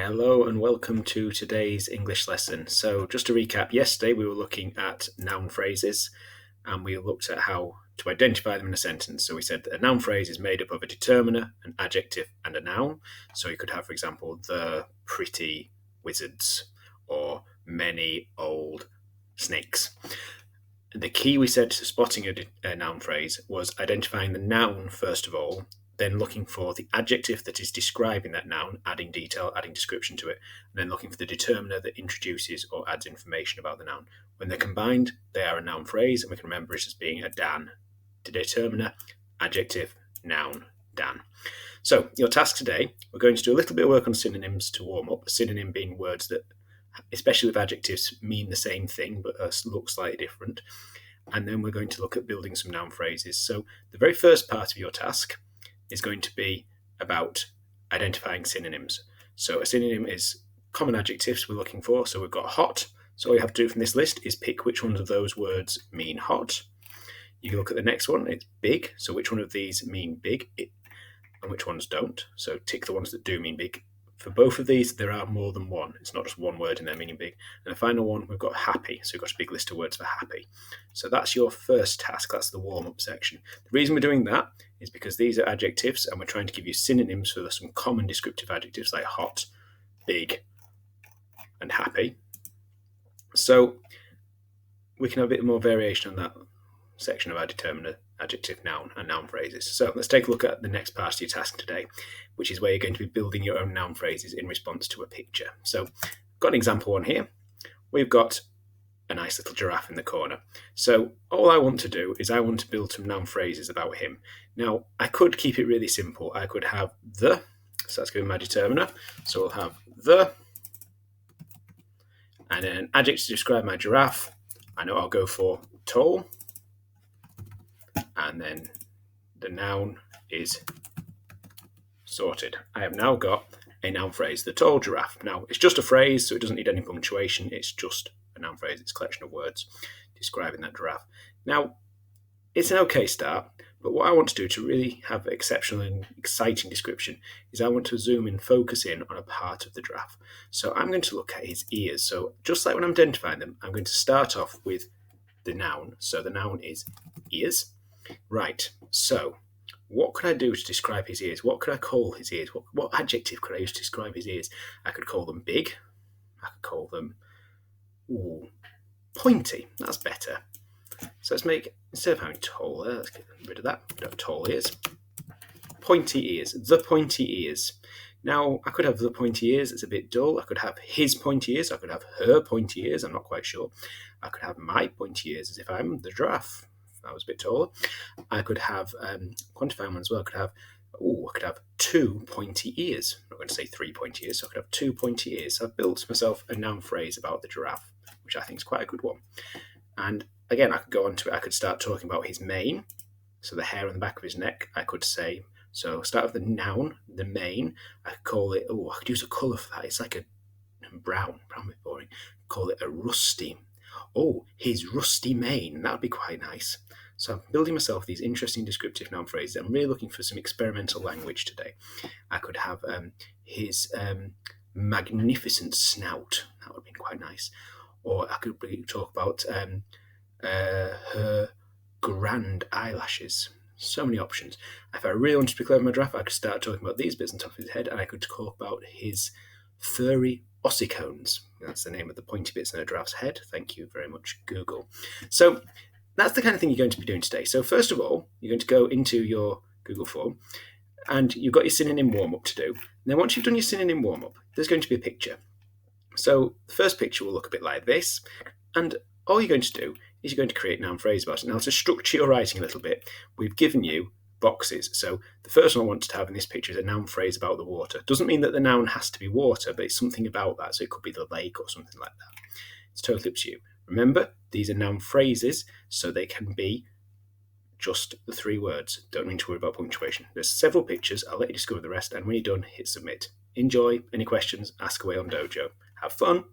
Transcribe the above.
Hello and welcome to today's English lesson. So, just to recap, yesterday we were looking at noun phrases and we looked at how to identify them in a sentence. So, we said that a noun phrase is made up of a determiner, an adjective, and a noun. So, you could have, for example, the pretty wizards or many old snakes. The key, we said, to spotting a noun phrase was identifying the noun first of all, then looking for the adjective that is describing that noun, adding detail, adding description to it, and then looking for the determiner that introduces or adds information about the noun. When they're combined, they are a noun phrase, and we can remember it as being a Dan. The determiner, adjective, noun, Dan. So, your task today, we're going to do a little bit of work on synonyms to warm up. A synonym being words that, especially with adjectives, mean the same thing but look slightly different. And then we're going to look at building some noun phrases. So, the very first part of your task is going to be about identifying synonyms. So a synonym is common adjectives we're looking for. So we've got hot. So all you have to do from this list is pick which ones of those words mean hot. You can look at the next one. It's big. So which one of these mean big and which ones don't. So tick the ones that do mean big. For both of these, there are more than one. It's not just one word in there meaning big. And the final one, we've got happy. So we've got a big list of words for happy. So that's your first task. That's the warm-up section. The reason we're doing that is because these are adjectives and we're trying to give you synonyms for some common descriptive adjectives like hot, big, and happy. So we can have a bit more variation on that section of our determiner, adjective, noun, and noun phrases. So let's take a look at the next part of your task today, which is where you're going to be building your own noun phrases in response to a picture. So I've got an example one here. We've got a nice little giraffe in the corner. So all I want to do is I want to build some noun phrases about him. Now, I could keep it really simple. I could have the, so that's going to be my determiner. So we'll have the, and then an adjective to describe my giraffe. I know I'll go for tall. And then the noun is sorted. I have now got a noun phrase, the tall giraffe. Now, it's just a phrase, so it doesn't need any punctuation. It's just a noun phrase. It's a collection of words describing that giraffe. Now, it's an okay start, but what I want to do to really have exceptional and exciting description is I want to zoom in, focus in on a part of the giraffe. So I'm going to look at his ears. So just like when I'm identifying them, I'm going to start off with the noun. So the noun is ears. Right, so what could I do to describe his ears? What could I call his ears? What adjective could I use to describe his ears? I could call them big. I could call them pointy. That's better. So let's make, instead of having tall there, let's get rid of that. We don't have tall ears. Pointy ears. The pointy ears. Now, I could have the pointy ears. It's a bit dull. I could have his pointy ears. I could have her pointy ears. I'm not quite sure. I could have my pointy ears as if I'm the giraffe. I was a bit taller. I could have quantifying one as well. I could have 2 pointy ears. I'm not going to say 3 pointy ears, so I could have 2 pointy ears. So I've built myself a noun phrase about the giraffe, which I think is quite a good one. And again, I could go on to it. I could start talking about his mane, so the hair on the back of his neck. I could say, so start with the noun, the mane. I could call it, I could use a colour for that. It's like a brown bit boring. Call it a rusty. His rusty mane. That would be quite nice. So I'm building myself these interesting descriptive noun phrases. I'm really looking for some experimental language today. I could have his magnificent snout. That would have been quite nice. Or I could talk about her grand eyelashes. So many options. If I really wanted to be clever in my draft, I could start talking about these bits on top of his head, and I could talk about his furry ossicones. That's the name of the pointy bits in a giraffe's head. Thank you very much, Google. So that's the kind of thing you're going to be doing today. So first of all, you're going to go into your Google form and you've got your synonym warm-up to do. And then once you've done your synonym warm-up, there's going to be a picture. So the first picture will look a bit like this. And all you're going to do is you're going to create noun phrase about it. Now, to structure your writing a little bit, we've given you boxes. So the first one I want to have in this picture is a noun phrase about the water. Doesn't mean that the noun has to be water, but it's something about that. So it could be the lake or something like that. It's totally up to you. Remember, these are noun phrases, so they can be just the 3 words. Don't need to worry about punctuation. There's several pictures. I'll let you discover the rest, and when you're done, hit submit. Enjoy. Any questions, ask away on Dojo. Have fun.